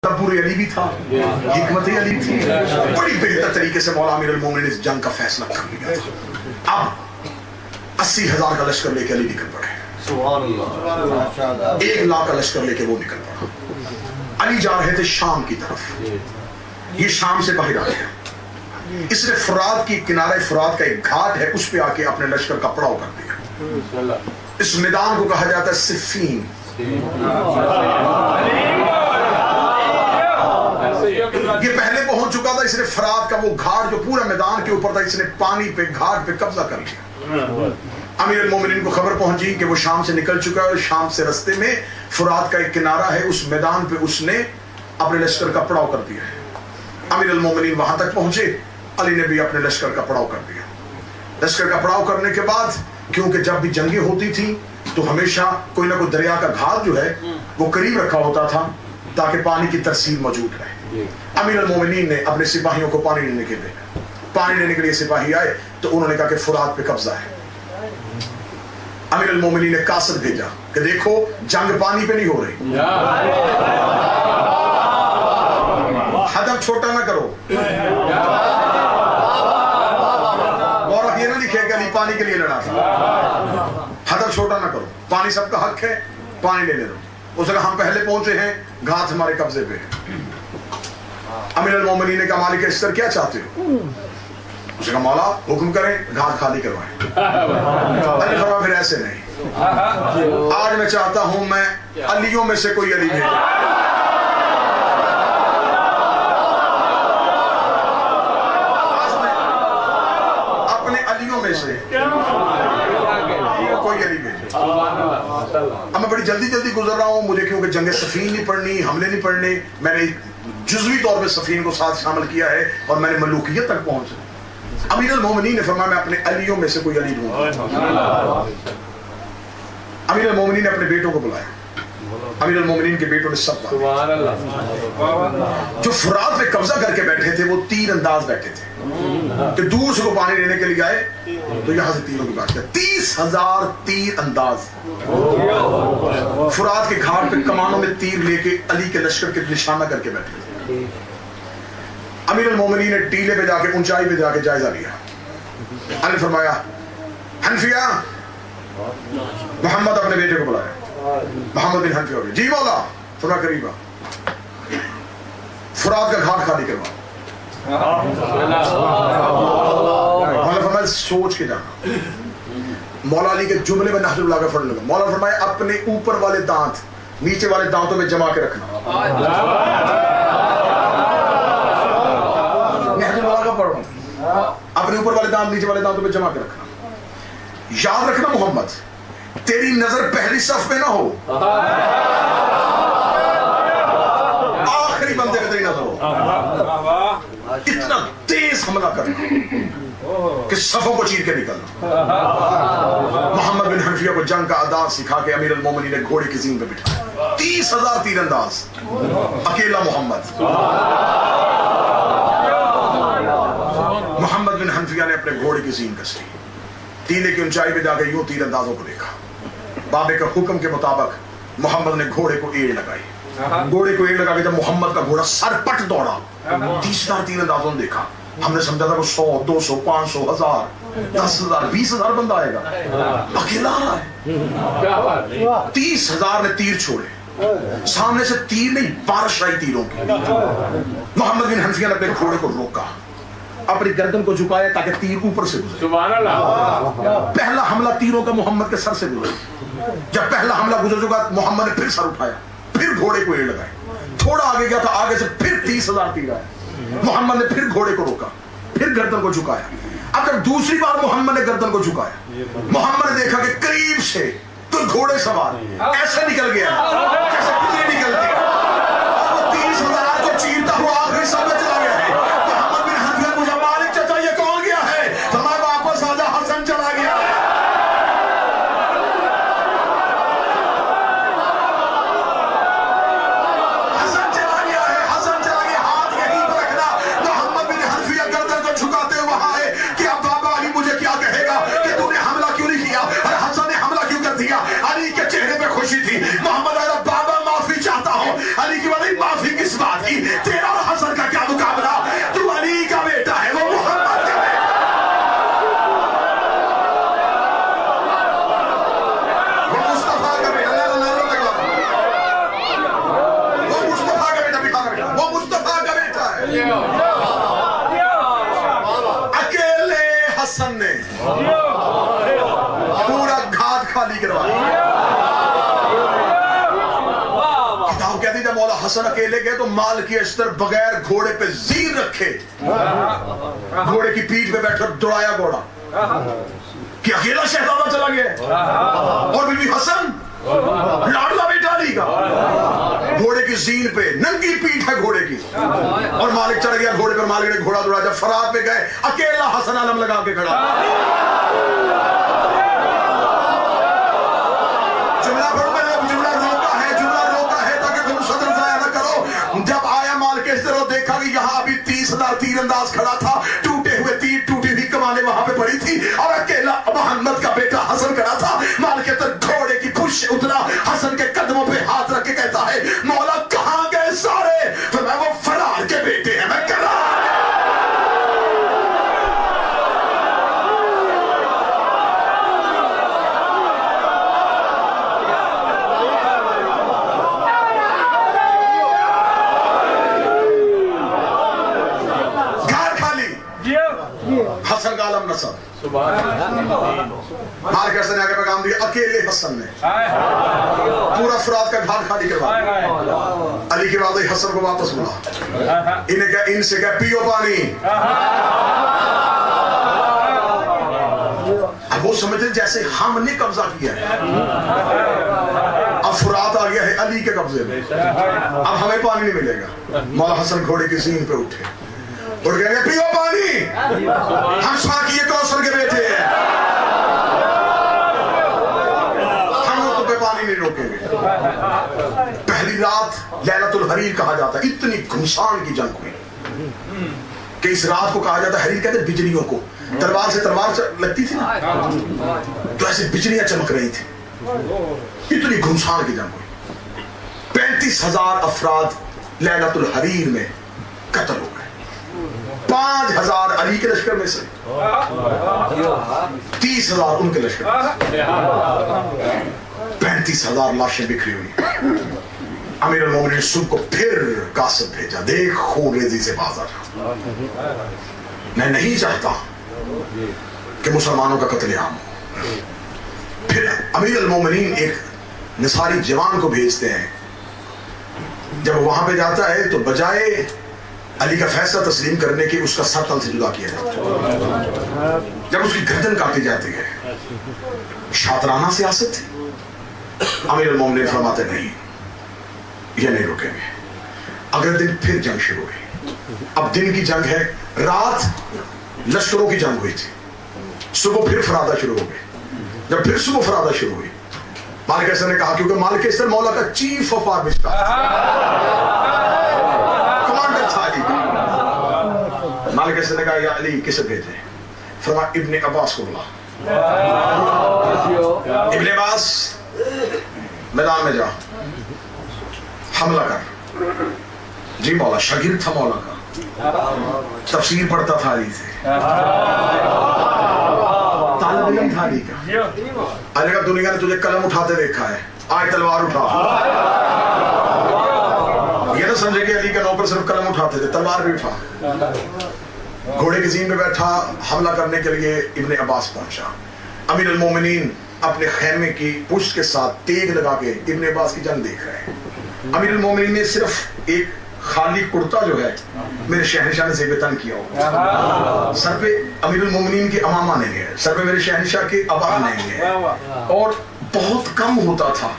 तब्बुर अली भी था, हिकमत अली थी, बड़ी बेहतर तरीके से मौला अमीरुल मोमिनीन इस जंग का फैसला कर लिया था। अब 80,000 का लश्कर लेके अली निकल पड़े, 1,00,000 का लश्कर लेके वो निकल पड़ा। अली जा रहे थे शाम की तरफ, ये शाम से बाहर आ गया। इसने फुरात की किनारे, फुरात का एक घाट है, उस पे आके अपने लश्कर का पड़ाव कर दिया। इस मैदान को कहा जाता है सिफ़ीन। ये पहले पहुंच चुका था, इसने फरात का वो घाट जो पूरा मैदान के ऊपर था, इसने पानी पे घाट पे कब्जा कर लिया। अमीरुल मोमिनीन को खबर पहुंची कि वो शाम से निकल चुका है और शाम से रास्ते में फुरात का एक किनारा है, उस मैदान पे उसने अपने लश्कर का पड़ाव कर दिया है। अमीरुल मोमिनीन वहां तक पहुंचे, अली ने भी अपने लश्कर का पड़ाव कर दिया। लश्कर का पड़ाव करने के बाद, क्योंकि जब भी जंगें होती थी तो हमेशा कोई ना कोई दरिया का घाट जो है वो करीब रखा होता था ताकि पानी की तरसील मौजूद रहे। अमीरुल मोमिनीन ने अपने सिपाहियों को पानी लेने के लिए सिपाही आए तो उन्होंने कहा कि फुरात पे कब्जा है। अमीरुल मोमिनीन ने कासिद भेजा कि देखो जंग पानी पे नहीं हो रही, हदफ छोटा ना करो, और ये ना लिखे कि अली पानी के लिए लड़ा था, हदफ छोटा ना करो, पानी सबका हक है, पानी ले लो। उसने कहा हम पहले पहुंचे हैं, घाट हमारे कब्जे पे है। अमीरुल मोमिनीन ने कहा मालिक अस्कर क्या चाहते हो? उसने कहा मौला हुक्म करें, घाट खाली करवाएं। अली फरमाया फिर ऐसे नहीं, आज मैं चाहता हूं मैं अलियों में से कोई अली भेजा। अपने अलियों में से कोई अली भेजा। अब मैं बड़ी जल्दी जल्दी गुजर रहा हूं, मुझे क्योंकि जंग सफीन नहीं पढ़नी, हमले नहीं पढ़ने, मैंने जुज़वी तौर पे सफीन को साथ शामिल किया है और मैंने मलूकियत तक पहुंचा। अमीरुल मोमिनीन ने फरमाया मैं अपने अलियों में से कोई अली ढूंढूंगा। अमीरुल मोमिनीन ने अपने बेटों को बुलाया। अमीरुल मोमिनीन के बेटों ने सब जो फुरात पे कब्जा करके बैठे थे वो तीर अंदाज बैठे थे कि दूर से वो पानी लेने के लिए आए तो यहां से तीरों की बात कर 30,000 तीर अंदाज फुरात के घाट पे कमानों में तीर लेके अली के लश्कर के निशाना करके बैठे थे। अमीरुल मोमिनीन ने टीले पे जाके, ऊंचाई पे जाके जायजा लिया। अली फरमाया हनफिया, मोहम्मद अपने बेटे को बुलाया। मोहम्मद बिन हनफिया जी मौला। फरमाया करीबा, फुरात का घाट खाली करवा। मौला फरमाया सोच के जाना। मौला अली के जुमले में नहजुल्लाह का फर्ज लगा। मौला फरमाया अपने ऊपर वाले दांत नीचे वाले दांतों में जमा के रखना। नहजुल्लाह का फर्ज, अपने ऊपर वाले दांत नीचे वाले दांतों में जमा के रखना। याद रखना मोहम्मद, तेरी नजर पहली सफ में ना हो, आखिरी बंदे पे तेरी नजर हो। इतना तेज हमला करना कि सफों को चीर के निकलना। मोहम्मद बिन हनफिया को जंग का आदाब सिखा के अमीरुल मोमिनीन ने घोड़े की ज़ीन पे बिठाया। 30,000 तीरंदाज, अकेला मोहम्मद। मोहम्मद बिन हनफिया ने अपने घोड़े की ज़ीन कसी, टीले की ऊंचाई पे जाकर यूं तीरंदाजों को देखा। बाबे के हुक्म के मुताबिक मोहम्मद ने घोड़े को एड़ लगाई। घोड़े को एड़ लगा के जब मोहम्मद का घोड़ा सरपट दौड़ा, 30,000 तीरंदाजों ने देखा। हमने समझा था वो 100, 200, 500, 1000, 10,000, 20,000 बंदा आएगा, अकेला आ रहा है। 30,000 ने तीर छोड़े, सामने से तीर नहीं बारिश आई तीरों की। मोहम्मद बिन हनफिया ने अपने घोड़े को रोका, अपनी गर्दन को झुकाया ताकि तीर ऊपर से गुजरे। पहला हमला तीरों का मोहम्मद के सर से गुजरा। जब पहला हमला गुजर चुका, मोहम्मद ने फिर सर उठाया, फिर घोड़े को एड़ लगाए। थोड़ा आगे गया था, आगे से फिर 30,000 तीर आए। मोहम्मद ने फिर घोड़े को रोका, फिर गर्दन को झुकाया। अब जब दूसरी बार मोहम्मद ने गर्दन को झुकाया, मोहम्मद ने देखा कि करीब से तो घोड़े सवार ऐसे निकल गया जैसे बिजली निकलती है, और वो 30,000 को चीरता हुआ आखिरी सब में चला गया है। मोहम्मद बिन हनफिया पूछा मालिक चाचा ये कौन गया है? फरमाया वापस आजा, हसन चला गया है। हसन चला गया है, हसन चला गया। हाथ यहीं पर रखना। मोहम्मद बिन हनफिया गर्दन को झुकाते हुए वहां है कि अब बाबा अली मुझे क्या कहेगा कि तूने हमला क्यों नहीं किया? हसन ने हमला क्यों कर दिया? अली के चेहरे पे खुशी थी। मोहम्मद बाबा माफी تیرا اور حسن کا کیا مقابلہ، تو علی کا بیٹا ہے، وہ محمد کا بیٹا۔ وہ مصطفیٰ کا بیٹا، وہ مصطفیٰ کا بیٹا، وہ مصطفیٰ کا بیٹا ہے۔ اکیلے حسن نے پورا گھاٹ خالی کروایا۔ کتاب کہتی جب مولا حسن اکیلے گئے تو مال کی اشتر بغیر گھوڑے پہ زیر رکھے گھوڑے کی پیٹھ پہ بیٹھ کر دوڑایا گھوڑا کہ اکیلا شہزادہ چلا گیا، اور بی بی حسن لاڈلا بیٹا علی کا گھوڑے کی زین پہ ننگی پیٹھ ہے گھوڑے کی، اور مالک چڑھ گیا گھوڑے پر، مالک نے گھوڑا دوڑا، جب فرات پہ گئے اکیلا حسن علم لگا کے کھڑا۔ جملہ روکا ہے تاکہ تم صدر ضائع نہ کرو۔ جب آیا مال کے اس طرح دیکھا کہ یہاں ابھی 30,000 تیر انداز کھڑا تھا، ٹوٹے ہوئے تیر، ٹوٹی ہوئی کمانیں وہاں پہ پڑی تھی، اور اکیلا محمد کا بیٹا حسن کھڑا تھا۔ مال کے اندر گھوڑے کی پشت اترا، حسن کے قدموں پہ ہاتھ رکھ کے کہتا ہے مولا کہاں گئے سارے؟ فرمایا وہ فرار کے بیٹے ہیں، میں کرا حسن کا عالم نصب۔ مالک حسن نے آگے پیغام دیا، اکیلے حسن نے پورا فرات کا گھاٹ خالی کروایا۔ علی کے بعد حسن کو واپس بلا، ان سے کہا پیو پانی۔ اب وہ سمجھتے جیسے ہم نے قبضہ کیا ہے، اب فرات آ گیا ہے علی کے قبضے میں، اب ہمیں پانی نہیں ملے گا۔ مولا حسن گھوڑے کی زین پہ اٹھے اور کہہ گئے پیو پانی، ہم ساقی کوثر کے بیٹے ہیں، ہم تو پہ پانی نہیں روکیں گے۔ پہلی رات لیلۃ الحریر کہا جاتا ہے، اتنی گھمسان کی جنگ ہوئی کہ اس رات کو کہا جاتا ہے حریر، کہتے ہیں بجلیوں کو، تلوار سے تلوار لگتی تھی نا تو ایسے بجلیاں چمک رہی تھی، اتنی گھمسان کی جنگ ہوئی۔ 35,000 افراد لیلۃ الحریر میں قتل ہو گئے، 5,000 علی کے لشکر میں سے، 30,000 ان کے لشکر میں سے، 35,000 لاشیں بکھری ہوئی۔ امیر المومنین نے صبح کو پھر قاصد بھیجا، دیکھ خون ریزی سے باز آ جا، میں نہیں چاہتا کہ مسلمانوں کا قتل عام ہو۔ پھر امیر المومنین ایک نصاری جوان کو بھیجتے ہیں، جب وہاں پہ جاتا ہے تو بجائے علی کا فیصلہ تسلیم کرنے کے اس کا سر تل سے جدا کیا جاتا ہے، جب اس کی گردن کاٹی جاتی ہے۔ شاطرانہ سیاست تھی۔ امیر المومنین فرماتے نہیں، یہ نہیں رکیں گے۔ اگلے دن پھر جنگ شروع ہوئی، اب دن کی جنگ ہے، رات لشکروں کی جنگ ہوئی تھی، صبح پھر فرادہ شروع ہو گئی۔ جب پھر صبح فرادہ شروع ہوئی، مالک حسن نے کہا، کیونکہ مالک حسن مولا کا چیف آف آرمی اسٹاف مالک حسن نے کہا یا علی کسے بھیجے؟ فرمایا ابن عباس کو بلا، ابن عباس میدان میں جا، حملہ کر۔ جی مولا، شاگرد تھا مولا کا، تفسیر پڑھتا تھا علی سے، طالب علم تھا علی کا۔ علی کا دنیا نے تجھے قلم اٹھاتے دیکھا ہے، آج تلوار اٹھا۔ یہ نہ سمجھے کہ علی کا نوکر صرف قلم اٹھاتے تھے، تلوار بھی اٹھا۔ گھوڑے کی زین میں بیٹھا، حملہ کرنے کے لیے ابن عباس پہنچا۔ امیر المومنین اپنے خیمے کی پشت کے ساتھ تیگ لگا کے ابن عباس کی جنگ دیکھ رہے ہیں۔ امیر المومنین نے صرف ایک خالی کرتا جو ہے میرے شہنشاہ نے زیب تن کیا ہوگا، سر پہ امیر المومنین کے امامہ نہیں ہے، سر پہ میرے شہنشاہ کے ابا نہیں ہے، اور بہت کم ہوتا تھا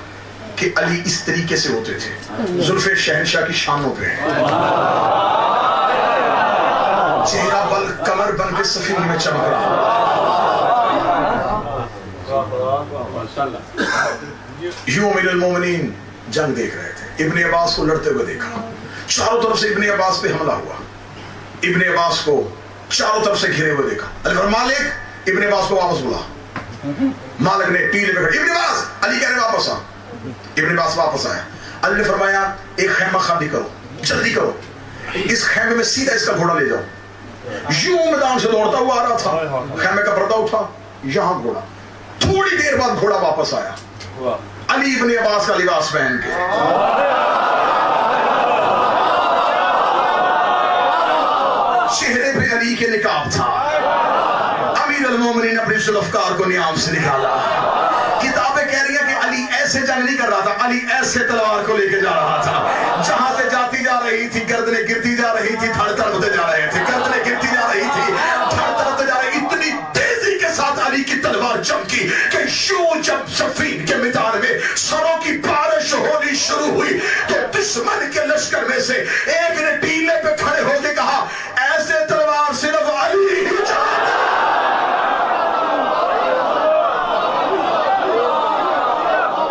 کہ علی اس طریقے سے ہوتے تھے، زلف شہنشاہ کی شانوں پہ ہیں، چہرہ بل کمر بن کے سفید میں چمک رہا۔ یوں امیر المومنین جنگ دیکھ رہے تھے، ابن عباس کو لڑتے ہوئے دیکھا، چاروں طرف سے ابن عباس پہ حملہ ہوا، ابن عباس کو چاروں طرف سے گھرے ہوئے دیکھا۔ مالک ابن عباس کو واپس بلا، مالک نے ٹیلے پہ کھڑا، ابن عباس، علی کہہ رہے واپس آ۔ ابن عباس واپس آیا، علی نے فرمایا ایک خیمہ خالی کرو، جلدی کرو، इस खैमे में सीधा इसका घोड़ा ले जाओ। यूं मैदान से दौड़ता हुआ आ रहा था, खैमे का पर्दा उठा, यहां घोड़ा। थोड़ी देर बाद घोड़ा वापस आया, अली इब्ने अब्बास का लिबास पहन के। चेहरे पे अली के निकाब था। अमीर अल-मोमिनीन अपने जुल्फ़कार को नियाम से निकाला। किताबें कह रही है कि अली ऐसे जंग नहीं कर रहा था, अली ऐसे तलवार को लेके जा रहा था। जहां से जाती जा रही थी, गर्दनें गिरती जा रही थी, धड़ तड़पते जा रहे थे, गर्दनें गिरती जा रही थी, धड़ तड़पते जा रही। इतनी तेजी के साथ अली की तलवार चमकी कि यूं जब सफीन के मैदान में सरों की बारिश होनी शुरू हुई तो दुश्मन के लश्कर में से एक ने टीले पे खड़े होकर कहा, ऐसे तलवार सिर्फ अली ही चलाता।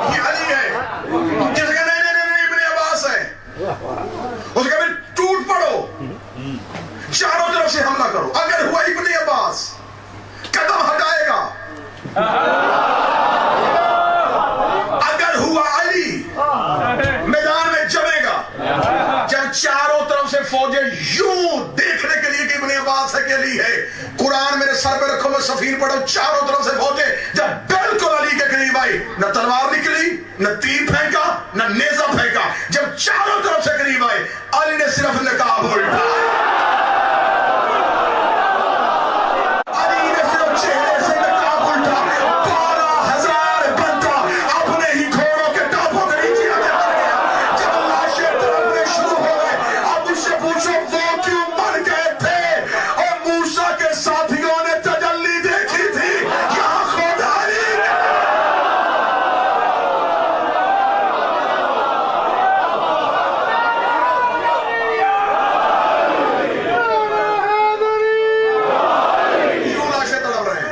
ये अली है। किसी का नहीं इब्ने अब्बास है। उसका फिर टूट पड़ो, चारों तरफ से हमला करो। अगर हुआ इब्ने अब्बास, कदम हटाएगा। अगर हुआ अली, मैदान में जमेगा। जब चारों तरफ से फौजें यूं देखने के लिए कि इब्ने अब्बास है कि अली है, कुरान मेरे सर पे रखो, मैं सफीर पढ़ो, चारों तरफ से फौजें जब बिल्कुल अली के करीब आई, न तलवार निकली, न तीर फेंका, न नेजा फेंका। जब चारों तरफ से करीब आए, अली ने सिर्फ नकाब उल्टा, अली ने सिर्फ चेहरे से नकाब उल्टा। 12,000 बंदा अपने ही घोड़ों के टापों के नीचे आके मर गया। जब लाशें तड़पने शुरू हो गए, अब उससे पूछो वो क्यों मर गए थे? और मूसा के साथियों ने तजल्ली देखी थी, यहाँ खुदा अली। क्यों लाशें तड़प रहे हैं?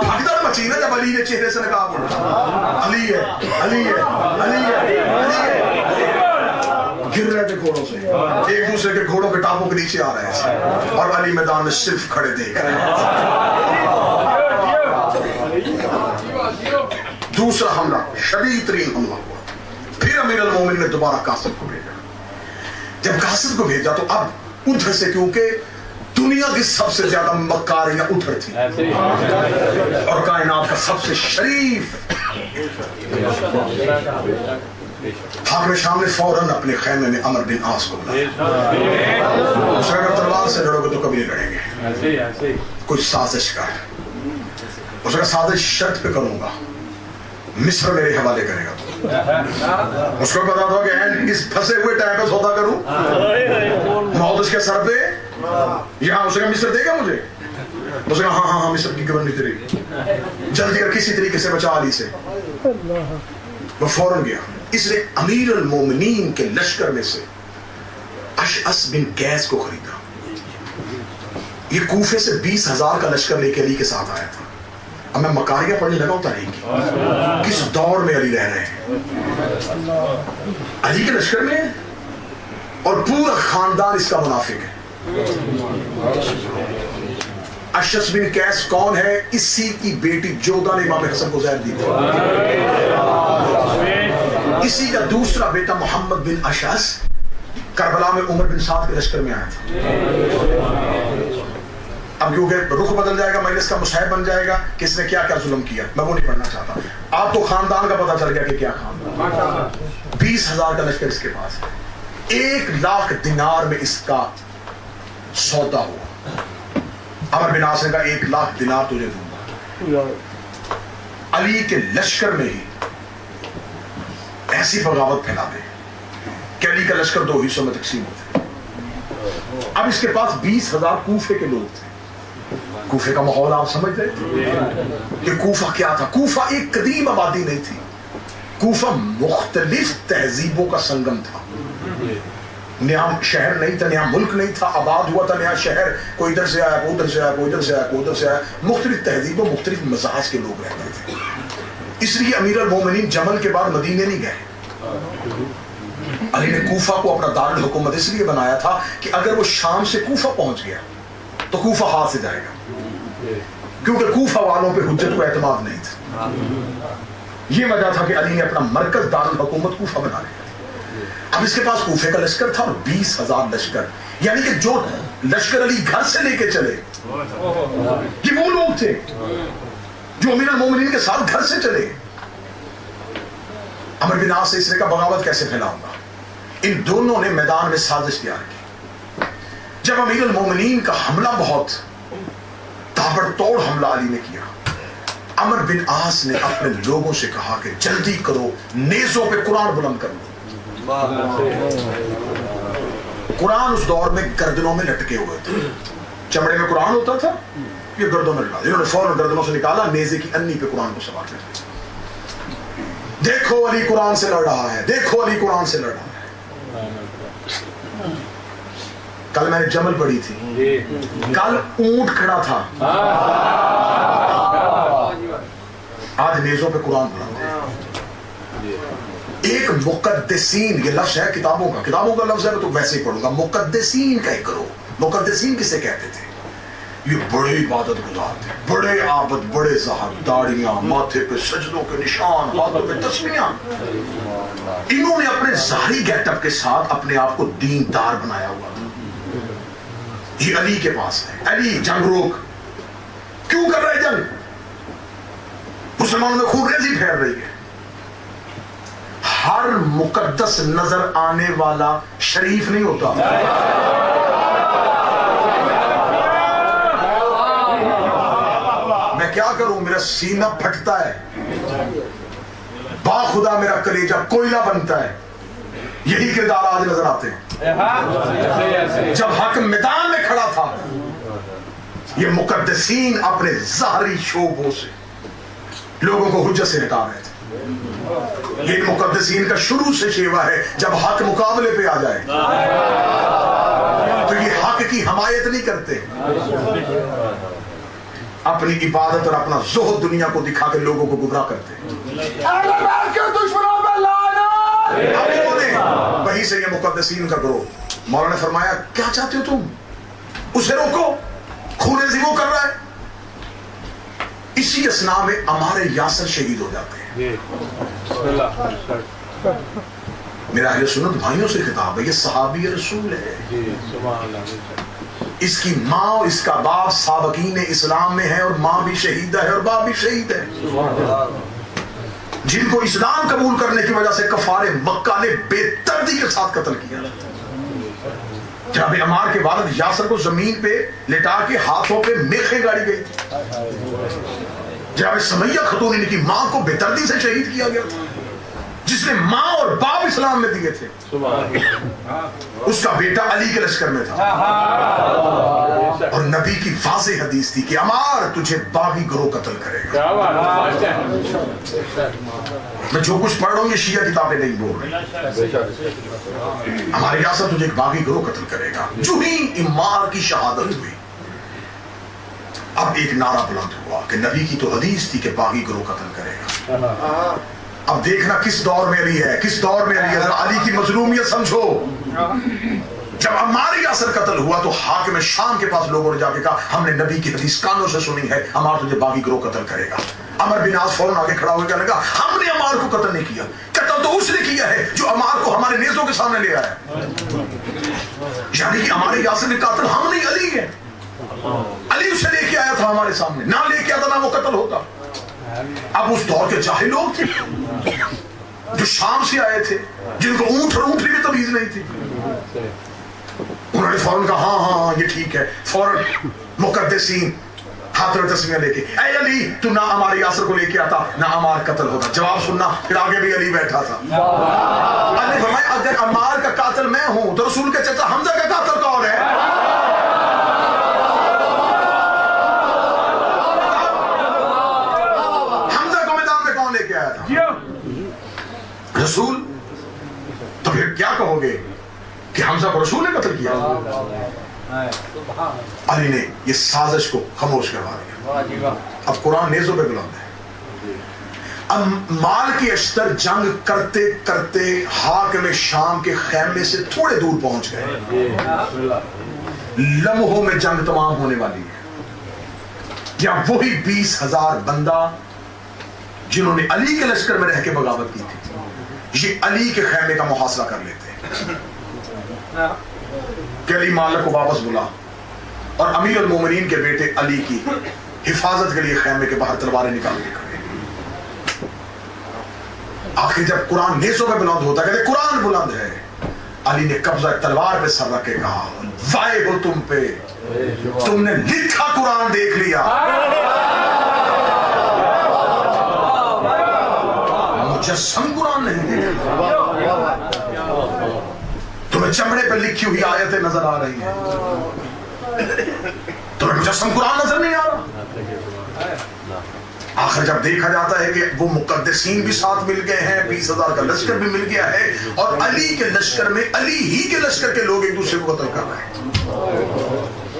भगदड़ मची ना जब अली ने चेहरे से नकाब उड़ा। अली है, अली है, अली है, अली है। गिर रहे थे घोड़ों से, एक दूसरे के घोड़ों के टापों के नीचे आ रहे थे और अली मैदान में सिर्फ खड़े देख रहे थे। दूसरा हमला, शदीद तरीन हमला हुआ। फिर अमीर अल-मोमिनीन ने दोबारा कासिम को भेजा। जब कासिम को भेजा तो अब उधर से, क्योंकि दुनिया की सबसे ज्यादा मक्कारियां उधर थी और कायनात का सबसे शरीफ हाकिम शाम ने फौरन अपने खैमे में अमर बिन आस को बुलाया। उसने अगर तलवार से लड़ोगे तो कभी नहीं लड़ेंगे, कुछ साजिश कर। उसका साजिश शर्त पे करूंगा, मिस्र मेरे हवाले करेगा तो। उसको पता था कि इस फंसे हुए टाइम पे सौदा करूं, मौत उसके सर पे। यहाँ उसका मिस्र देगा मुझे? उसने हाँ हाँ हाँ मिस्र की खबर नहीं तेरी, जल्दी कर किसी तरीके से बचा अली से। वो फौरन गया। इसने अमीर अल-मोमिनीन के लश्कर में से अशअस बिन कैस को खरीदा। ये कूफे से 20,000 का लश्कर लेके अली के साथ आया था। अब मैं मकारियां पढ़ने लगा होता नहीं की किस दौर में अली रह रहे हैं। अली के लश्कर में और पूरा खानदान इसका मुनाफिक है। अशअस बिन कैस कौन है? इसी की बेटी जोधा ने इमाम हसन को ज़हर दी थी। इसी का दूसरा बेटा मोहम्मद बिन अशअस करबला में उमर बिन साद के लश्कर में आया था। अब क्योंकि रुख बदल जाएगा, मजलिस का मुसाहिब बन जाएगा, किसने क्या क्या जुल्म किया, मैं वो नहीं पढ़ना चाहता। आपको खानदान का पता चल गया कि क्या खानदान। 20,000 का लश्कर इसके पास है। 1 लाख दिनार में इसका सौदा हुआ। अमर बिन आस ने कहा 1 लाख दिनार तुझे दूंगा। अली के लश्कर में ही ऐसी बगावत फैला दे कि अली का लश्कर 2 हिस्सों में तकसीम होते। अब इसके पास 20,000 कूफे के लोग थे। कूफे का माहौल आप समझ रहे थे कि कूफा क्या था? कूफा एक कदीम आबादी नहीं थी, कूफा मुख्तलिफ तहजीबों का संगम था। नया शहर नहीं था, नया मुल्क नहीं था, आबाद हुआ था नया शहर। कोई इधर से आया, कोई उधर से आया, कोई इधर से आया, कोई उधर से आया। मुख्तलिफ तहजीबों, मुख्तलिफ मजाज के लोग रहते थे। इसलिए अमीर अल-मोमिनीन जमल के बाद मदीने नहीं गए। अली ने कूफा को अपना दारुल हुकूमत इसलिए बनाया था कि अगर वो शाम से कूफा पहुंच गया तो कूफा हाथ से जाएगा, क्योंकि कूफा वालों पे हुज्जत को एतमाद नहीं था। ये वजह था कि अली ने अपना मरकज दारुल हुकूमत कूफा बना लिया। اب اس کے پاس کوفے کا لشکر تھا اور 20,000 لشکر، یعنی کہ جو لشکر علی گھر سے لے کے چلے یہ وہ لوگ تھے جو امیر المومنین کے ساتھ گھر سے چلے۔ عمرو بن عاص سے اس نے کہا بغاوت کیسے پھیلاؤں گا؟ ان دونوں نے میدان میں سازش تیار کی۔ جب امیر المومنین کا حملہ بہت تابڑ توڑ حملہ علی نے کیا، عمرو بن عاص نے اپنے لوگوں سے کہا کہ جلدی کرو، نیزوں پہ قرآن بلند کر لو۔ قرآن اس دور میں گردنوں میں لٹکے ہوئے تھے، چمڑے میں قرآن ہوتا تھا، یہ گردوں میں لٹکا، انہوں نے فوراً گردنوں سے نکالا، نیزے کی انی پہ قرآن کو سوار کر دیا۔ دیکھو علی قرآن سے لڑ رہا ہے، دیکھو علی قرآن سے لڑ رہا ہے۔ کل میں نے جمل پڑھی تھی، کل اونٹ کھڑا تھا، آج نیزوں پہ قرآن بلند ہے۔ ایک مقدسین، یہ لفظ ہے کتابوں کا لفظ ہے، میں تو ویسے ہی پڑھوں گا، مقدسین کہہ کرو۔ مقدسین کسے کہتے تھے؟ یہ بڑے عبادت گزار تھے، بڑے عابد، بڑے زاہد، داڑیاں، ماتھے پہ سجدوں کے نشان، ہاتھوں پہ تسمیاں۔ انہوں نے اپنے ظاہری گیٹ اپ کے ساتھ اپنے آپ کو دیندار بنایا ہوا تھا۔ یہ علی کے پاس ہے، علی جنگ روک، کیوں کر رہے جنگ؟ مسلمانوں میں خون ریزی پھیل رہی ہے۔ ہر مقدس نظر آنے والا شریف نہیں ہوتا۔ میں کیا کروں، میرا سینہ پھٹتا ہے، با خدا میرا کلیجہ کوئلہ بنتا ہے۔ یہی کردار آج نظر آتے ہیں۔ جب حق میدان میں کھڑا تھا، یہ مقدسین اپنے ظاہری شعبوں سے لوگوں کو حجت سے ہٹا رہے تھے۔ یہ مقدسین کا شروع سے شیوا ہے، جب حق مقابلے پہ آ جائے تو یہ حق کی حمایت نہیں کرتے، اپنی عبادت اور اپنا زہد دنیا کو دکھا کے لوگوں کو گمراہ کرتے ہیں۔ وہیں سے یہ مقدسین کا گروہ، مولا نے فرمایا کیا چاہتے ہو تم؟ اسے روکو، خونریزی وہ کر رہا ہے۔ اسی اسنا میں عمار یاسر شہید ہو جاتے ہیں۔ میرا اہل سنت بھائیوں سے خطاب ہے، یہ صحابی رسول ہے، اس کی ماں اور اس کا باپ سابقین اسلام میں ہے، اور ماں بھی شہید ہے اور باپ بھی شہید ہے، جن کو اسلام قبول کرنے کی وجہ سے کفار مکہ نے بے دردی کے ساتھ قتل کیا۔ جناب عمار کے والد یاسر کو زمین پہ لٹا کے ہاتھوں پہ میخیں گاڑی گئی تھی۔ جناب سمیہ خاتون ان کی ماں کو بے دردی سے شہید کیا گیا تھا، جس نے ماں اور باپ اسلام میں دیے تھے۔ اس کا بیٹا علی کے لشکر میں تھا، اور نبی کی واضح حدیث تھی کہ عمار تجھے باغی گروہ قتل کرے گا۔ میں جو کچھ پڑھ رہا ہوں یہ شیعہ کتابیں نہیں بول رہی، ہمارے یاسر تجھے ایک باغی گروہ قتل کرے گا۔ جو ہی عمار کی شہادت ہوئی، اب ایک نعرہ بلند ہوا کہ نبی کی تو حدیث تھی کہ باغی گروہ قتل کرے گا۔ اب دیکھنا کس دور میں علی ہے، کس دور میں علی ہے، ذرا علی کی مظلومیت سمجھو۔ جب عمار یاسر قتل ہوا تو حاکم شام کے پاس لوگوں نے جا کے کہا ہم نے نبی کی حدیث کانوں سے سنی ہے، عمار تجھے باغی گروہ قتل کرے گا۔ عمر بن عاص فوراً آگے کھڑا ہو کے کہنے لگا ہم نے عمار کو قتل نہیں کیا، قتل تو اس نے کیا ہے جو عمار کو ہمارے نیزوں کے سامنے لے آیا۔ یعنی کہ عمار یاسر نے قاتل ہم نہیں، علی ہے۔ علی اسے لے کے آیا تھا ہمارے سامنے، نہ لے کے آتا نہ وہ قتل ہوتا۔ اب اس دور کے جاہل لوگ تھے جو شام سے آئے تھے، جن کو اونٹ اور اونٹنی بھی تمیز نہیں تھی، انہوں نے فوراً کہا ہاں ہاں یہ ٹھیک ہے۔ فوراً مقدسین ہاتھ میں تسمیہ لے کے اے علی تو نہ عمار یاسر کو لے کے آتا نہ عمار قتل ہوتا۔ جواب سننا، پھر آگے بھی علی بیٹھا تھا۔ علی فرمایا اگر عمار کا قاتل میں ہوں تو رسول کے چچا حمزہ کا قاتل کون ہے؟ حمزہ کو میدان میں کون لے کے آیا تھا؟ رسول۔ تو پھر کیا کہو گے کہ حمزہ کو رسول نے قتل کیا؟ علی نے یہ سازش کو خاموش کروا دیا۔ اب قرآن نیزوں پہ بلند ہے۔ اب مال کی اشتر جنگ کرتے کرتے حاکم شام کے خیمے سے تھوڑے دور پہنچ گئے۔ لمحوں میں جنگ تمام ہونے والی ہے۔ یا وہی 20,000 بندہ جنہوں نے علی کے لشکر میں رہ کے بغاوت کی تھی، یہ علی کے خیمے کا محاصرہ کر لیتے کہ علی مالک کو واپس بلا، اور امیر المومنین کے بیٹے علی کی حفاظت کے لیے خیمے کے باہر تلواریں نکال کے کھڑے۔ آخر جب قرآن نیزوں میں بلند ہوتا ہے، کہتے قرآن بلند ہے، علی نے قبضہ تلوار پہ سر رکھ کے کہا وائے ہو تم پہ، تم نے لکھا قرآن دیکھ لیا، مجسم قرآن نہیں دیکھا، تمہیں چمڑے پہ لکھی ہوئی آیتیں نظر آ رہی ہیں، تمہیں مجسم قرآن نظر نہیں آ رہا۔ آخر جب دیکھا جاتا ہے کہ وہ مقدسین بھی ساتھ مل گئے ہیں، 20,000 کا لشکر بھی مل گیا ہے، اور علی کے لشکر میں علی ہی کے لشکر کے لوگ ایک دوسرے کو قتل کر رہے ہیں۔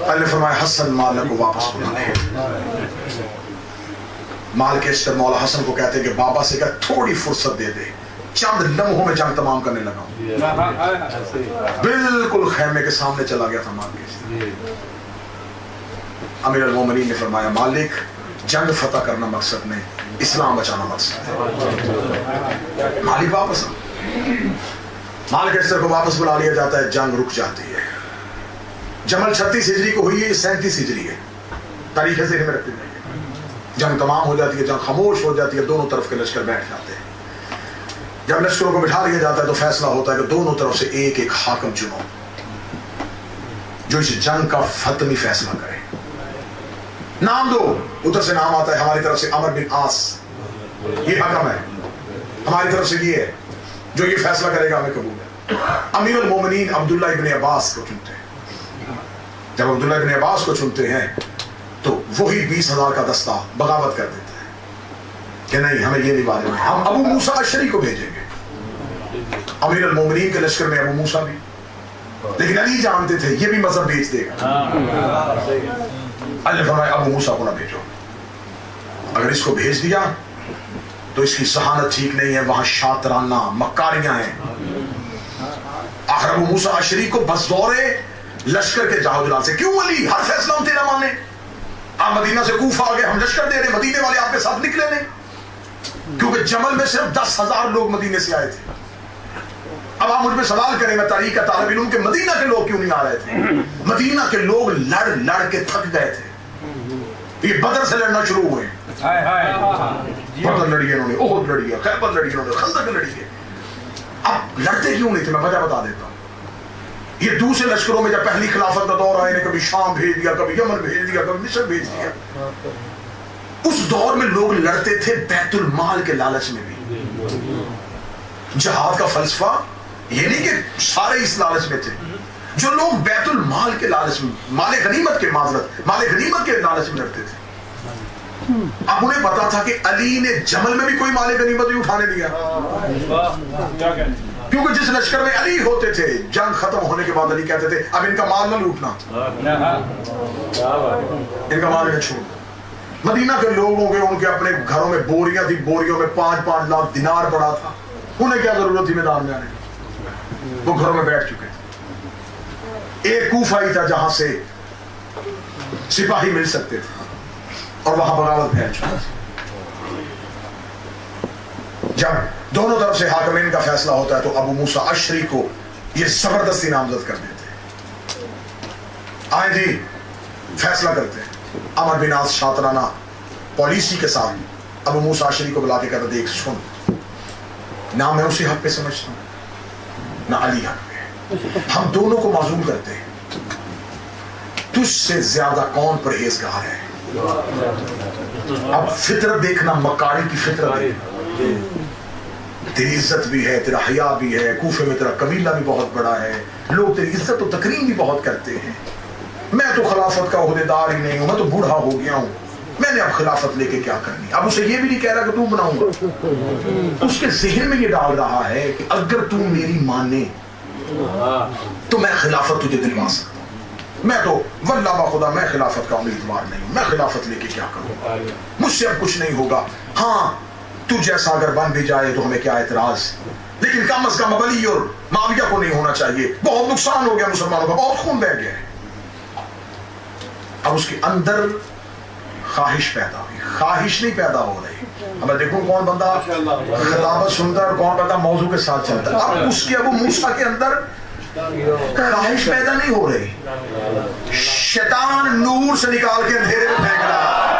اللہ نے فرمایا حسن مالک کو واپس بلانے۔ مال کے اشتر مولا حسن کو کہتے ہیں کہ بابا سے کہ تھوڑی فرصت دے دے، چند لمحوں میں جنگ تمام کرنے لگا۔ بالکل خیمے کے سامنے چلا گیا تھا مال کے اشتر۔ امیر المومنین نے فرمایا مالک، جنگ فتح کرنا مقصد نہیں، اسلام بچانا مقصد ہے۔ مالک واپس مال کے اشتر کو واپس بلا لیا جاتا ہے، جنگ رک جاتی ہے۔ جمل 36 ہجری کو ہوئی ہے، یہ 37 ہجری ہے، تاریخ ذہن میں رکھتے ہیں۔ جنگ تمام ہو جاتی ہے، جنگ خاموش ہو جاتی ہے، دونوں طرف کے لشکر بیٹھ جاتے ہیں۔ جب لشکروں کو بٹھا لیا جاتا ہے تو فیصلہ ہوتا ہے کہ دونوں طرف سے ایک ایک حاکم چنو جو اس جنگ کا حتمی فیصلہ کرے۔ نام دو، ادھر سے نام آتا ہے ہماری طرف سے عمر بن عاص، یہ حکم ہے، ہماری طرف سے یہ ہے جو یہ فیصلہ کرے گا، ہمیں قبول ہے۔ امیر المومنین عبداللہ ابن عباس کو چنتے ہیں۔ جب عبداللہ ابن عباس کو چنتے ہیں تو وہی 20,000 کا دستہ بغاوت کر دیتا ہے کہ نہیں، ہمیں یہ نہیں بارے میں، ہم ابو موسیٰ اشعری کو بھیجیں گے۔ امیر المومنین کے لشکر میں ابو موسیٰ بھی، لیکن علی جانتے تھے یہ بھی مذہب بیچ دے گا۔ اللہ نے فرمایا ابو موسیٰ کو نہ بھیجو، اگر اس کو بھیج دیا تو اس کی ذہانت ٹھیک نہیں ہے، وہاں شاطرانہ مکاریاں ہیں۔ آخر ابو موسیٰ اشعری کو بزدور لشکر کے جاؤ جلال سے، کیوں علی ہر فیصلہ ہم تیرا مانے؟ آپ مدینہ سے کوفہ آگے، ہم لشکر دے رہے، مدینے والے آپ کے ساتھ نکلے نہیں، کیونکہ جمل میں صرف 10,000 لوگ مدینے سے آئے تھے۔ اب آپ مجھ پہ سوال کریں، میں تاریخ کا طالب علم، کہ مدینہ کے لوگ کیوں نہیں آ رہے تھے؟ مدینہ کے لوگ لڑ لڑ کے تھک گئے تھے، یہ بدر سے لڑنا شروع ہوئے، بدر لڑی ہے انہوں نے، احد لڑی ہے، خیبر لڑی ہے انہوں نے، خندق لڑی ہے۔ اب لڑتے کیوں نہیں تھے؟ میں وجہ بتا دیتا ہوں۔ یہ دوسرے لشکروں میں جب پہلی خلافت کا دور آئے نے کبھی شام بھیج دیا، کبھی یمن بھیج دیا، کبھی مصر بھیج دیا۔ اس دور میں لوگ لڑتے تھے بیت المال کے لالچ میں بھی۔ جہاد کا فلسفہ یہ نہیں کہ سارے اس لالچ میں تھے، جو لوگ بیت المال کے لالچ میں، مال غنیمت کے مال غنیمت کے لالچ میں لڑتے تھے۔ اب انہیں پتا تھا کہ علی نے جمل میں بھی کوئی مال غنیمت نہیں اٹھانے دیا، کیونکہ جس لشکر میں علی ہوتے تھے، جنگ ختم ہونے کے بعد علی کہتے تھے اب ان کا مال نہ لوٹنا، ان کا مال نہ چھوڑنا۔ مدینہ کے لوگوں کے ان کے اپنے گھروں میں بوریاں تھی، بوریوں میں 5-5 لاکھ دینار پڑا تھا، انہیں کیا ضرورت تھی میدان میں آنے کی؟ وہ گھروں میں بیٹھ چکے تھے۔ ایک کوفہ ہی تھا جہاں سے سپاہی مل سکتے تھے، اور وہاں بغاوت پھیل چکی تھی۔ جب دونوں طرف سے حاکمین کا فیصلہ ہوتا ہے تو ابو موسیٰ اشعری کو یہ زبردستی نامزد کر دیتے ہیں، آئیں جی فیصلہ کرتے ہیں۔ عمر بن عاص شاطرانہ پالیسی کے ساتھ ابو موسیٰ اشعری کو بلا کے کہتا دیکھ سن، نہ میں اسی حق پہ سمجھتا ہوں نہ علی حق پہ، ہم دونوں کو معزوم کرتے ہیں، تجھ سے زیادہ کون پرہیزگار ہے؟ اب فطرت دیکھنا، مکاری کی فطرت ہے، تیری عزت بھی ہے، تیرا حیا بھی ہے، کوفے میں تیرا قبیلہ بھی بہت بڑا ہے، لوگ تیری عزت و تکریم بھی بہت کرتے ہیں، میں تو خلافت کا عہدیدار ہی نہیں ہوں، میں تو بوڑھا ہو گیا ہوں، میں نے اب خلافت لے کے کیا کرنی؟ اب اسے یہ بھی نہیں کہہ رہا کہ تو بناؤں گا، اس کے ذہن میں یہ ڈال رہا ہے کہ اگر تو میری مانے تو میں خلافت تجھے دلوا سکتا ہوں، میں تو واللہ بخدا میں خلافت کا امیدوار نہیں ہوں، میں خلافت لے کے کیا کروں، مجھ سے اب کچھ نہیں ہوگا، ہاں تو جیسا اگر بن بھی جائے تو ہمیں کیا اعتراض، لیکن کم از کم علی اور معاویہ کو نہیں ہونا چاہیے، بہت نقصان ہو گیا مسلمانوں کا، بہت خون بہہ گیا ہے۔ اب اس کے اندر خواہش پیدا ہوئی، خواہش نہیں پیدا ہو رہی، अब देखो कौन बंदा खिताबत सुनता है और कौन बंदा मौजू के साथ चलता है। अब उसके अबू मूसा के अंदर ख्वाहिश पैदा नहीं हो रही, शैतान नूर से निकाल के अंधेरे में फेंक रहा है।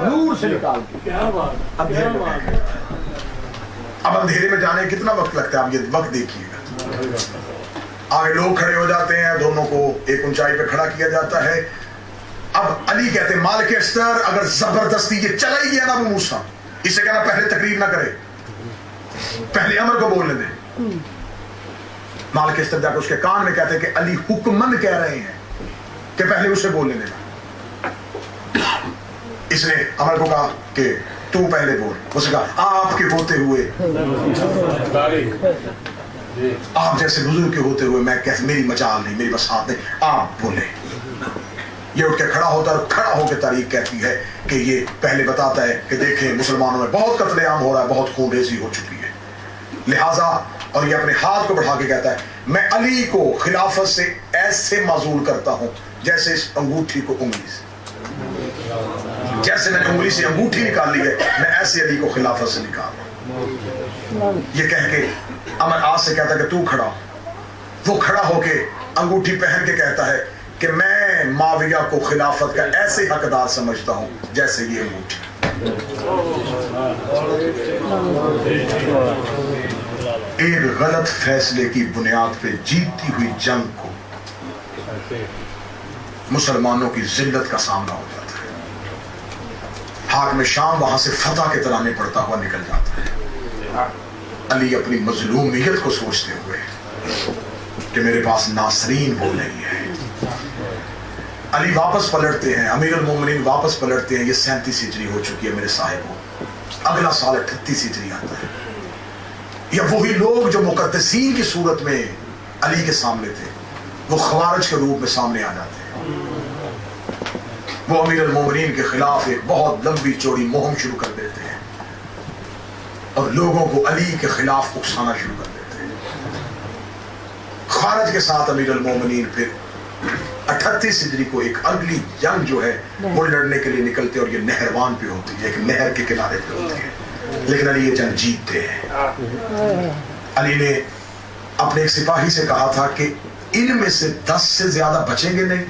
नूर से निकाल के अंधेरे में फेंक रहा है। अब अंधेरे में जाने कितना वक्त लगता है, आप ये वक्त देखिएगा। आगे लोग खड़े हो जाते हैं, दोनों को एक ऊंचाई पे खड़ा किया जाता है। अब अली कहते हैं मालिक अस्तर अगर जबरदस्ती ये चला ही गया ना अबू मूसा, इसे कहना पहले तकरीर ना करे, पहले अमर को बोलने दे। मालिक अस्तर जाकर उसके कान में कहते हैं कि अली हुक्मन कह रहे हैं कि पहले उसे बोलने देना। इसने अमर को कहा कि तू पहले बोल। उसने कहा आपके होते हुए, आप जैसे बुजुर्ग के होते हुए मैं कैसे, मेरी मजाल नहीं, मेरी बसात नहीं, आप बोले। ये उठ के खड़ा होता है और खड़ा होकर तारीख कहती है कि ये पहले बताता है कि देखें मुसलमानों में बहुत कत्लेआम हो रहा है, बहुत खूनरेजी हो चुकी है, लिहाजा, और ये अपने हाथ को बढ़ा के कहता है मैं अली को खिलाफत से ऐसे माजूल करता हूं जैसे इस अंगूठी को उंगली से, जैसे मैंने उंगली से अंगूठी निकाली है, मैं ऐसे अली को खिलाफत से निकाल रहा हूं। ये कह के अमर आज से कहता है कि तू खड़ा। वो खड़ा होके अंगूठी पहन के कहता है कि मैं माविया को खिलाफत का ऐसे हकदार समझता हूं जैसे ये अंगूठी। एक गलत फैसले की बुनियाद पे जीती हुई जंग को मुसलमानों की जिल्लत का सामना हो जाता है। हाकिम शाम वहां से फतह के तराने पड़ता हुआ निकल जाता है। अली अपनी मजलूमियत को सोचते हुए कि मेरे पास नासरीन वो नहीं है। अली वापस पलटते हैं, अमीर अल मोमिनीन वापस पलटते हैं। ये 37 हिजरी हो चुकी है मेरे साहिब। अगला साल 38 हिजरी आता है। या वही लोग जो मुकद्दसीन की सूरत में अली के सामने थे, वो खवारिज के रूप में सामने आ जाते हैं। वो अमीर अल मोमिनीन के खिलाफ एक बहुत लंबी चौड़ी मुहिम शुरू कर देते हैं और लोगों को अली के खिलाफ उकसाना शुरू कर देते हैं। खारिज के साथ अमीर अल मोमिनीन फिर 38 हिजरी को एक अगली जंग जो है वो लड़ने के लिए निकलते, और ये नहरवान पे होती है, एक नहर के किनारे पे होती है। लेकिन अली ये जंग जीतते हैं। अली ने अपने एक सिपाही से कहा था कि इनमें से 10 से ज्यादा बचेंगे नहीं,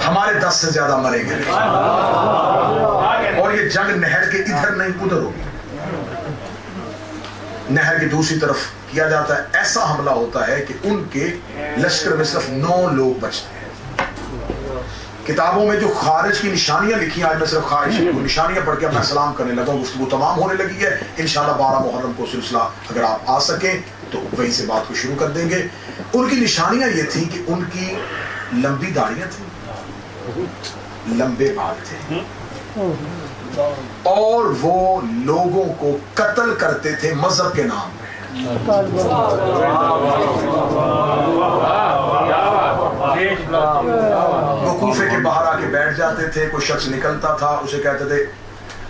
हमारे 10 से ज्यादा मरेंगे नहीं, और ये जंग नहर के इधर नहीं उधर होगी। नहर की दूसरी तरफ किया जाता है। ऐसा हमला होता है कि उनके लश्कर में सिर्फ 9 लोग बचते हैं। किताबों में जो खारिज की निशानियां लिखी, आज मैं सिर्फ खारिज की निशानियां पढ़ के अपना सलाम करने लगा। गुफ्तगू तमाम होने लगी है। इंशाल्लाह 12 मुहर्रम को सिलसिला अगर आप आ सके तो वहीं से बात को शुरू कर देंगे। उनकी निशानियां ये थी कि उनकी लंबी दाढ़ियां थी, लंबे बाल थे, और वो लोगों को कत्ल करते थे मजहब के नाम पे। वो कूफे के बाहर आके बैठ जाते थे। कोई शख्स निकलता था, उसे कहते थे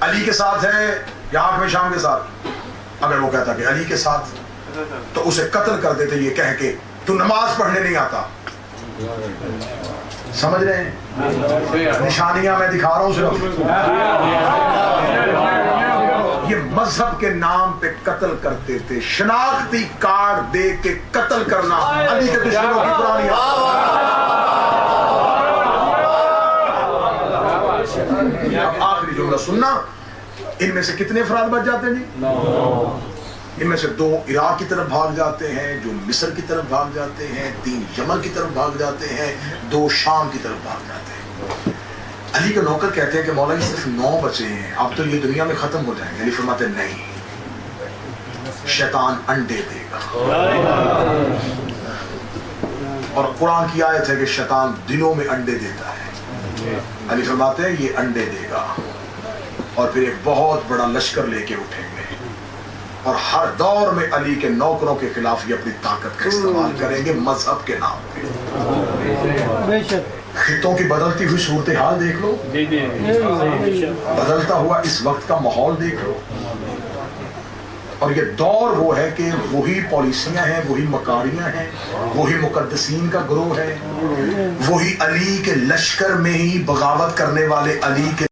अली के साथ है या हाकिम शाम के साथ। अगर वो कहता कि अली के साथ, तो उसे कत्ल कर देते ये कह के तू नमाज पढ़ने नहीं आता। समझ रहे हैं? निशानियां मैं दिखा रहा हूं सिर्फ। ये मजहब के नाम पे कत्ल करते थे। शनाख्ती कार्ड दे के कत्ल करना अली के दुश्मनों की पुरानी आखिरी जुमला सुनना। इनमें से कितने अफराद बच जाते हैं जी? इनमें से 2 इराक की तरफ भाग जाते हैं, जो मिस्र की तरफ भाग जाते हैं, 3 यमन की तरफ भाग जाते हैं, 2 शाम की तरफ भाग जाते हैं। अली के नौकर कहते हैं कि मौला जी सिर्फ 9 बचे हैं, अब तो ये दुनिया में खत्म हो जाएंगे। अली फरमाते नहीं, शैतान अंडे देगा। और कुरान की आयत है कि शैतान दिलों में अंडे देता है। अली फरमाते हैं ये अंडे देगा, और फिर एक बहुत बड़ा लश्कर लेके उठेंगे, और हर दौर में अली के नौकरों के खिलाफ ये अपनी ताकत का इस्तेमाल करेंगे मजहब के नाम पे। खितों की बदलती हुई सूरत हाल देख लो, बदलता हुआ इस वक्त का माहौल देख लो। اور یہ دور وہ ہے کہ وہی پالیسیاں ہیں، وہی مکاریاں ہیں، وہی مقدسین کا گروہ ہے، وہی علی کے لشکر میں ہی بغاوت کرنے والے علی کے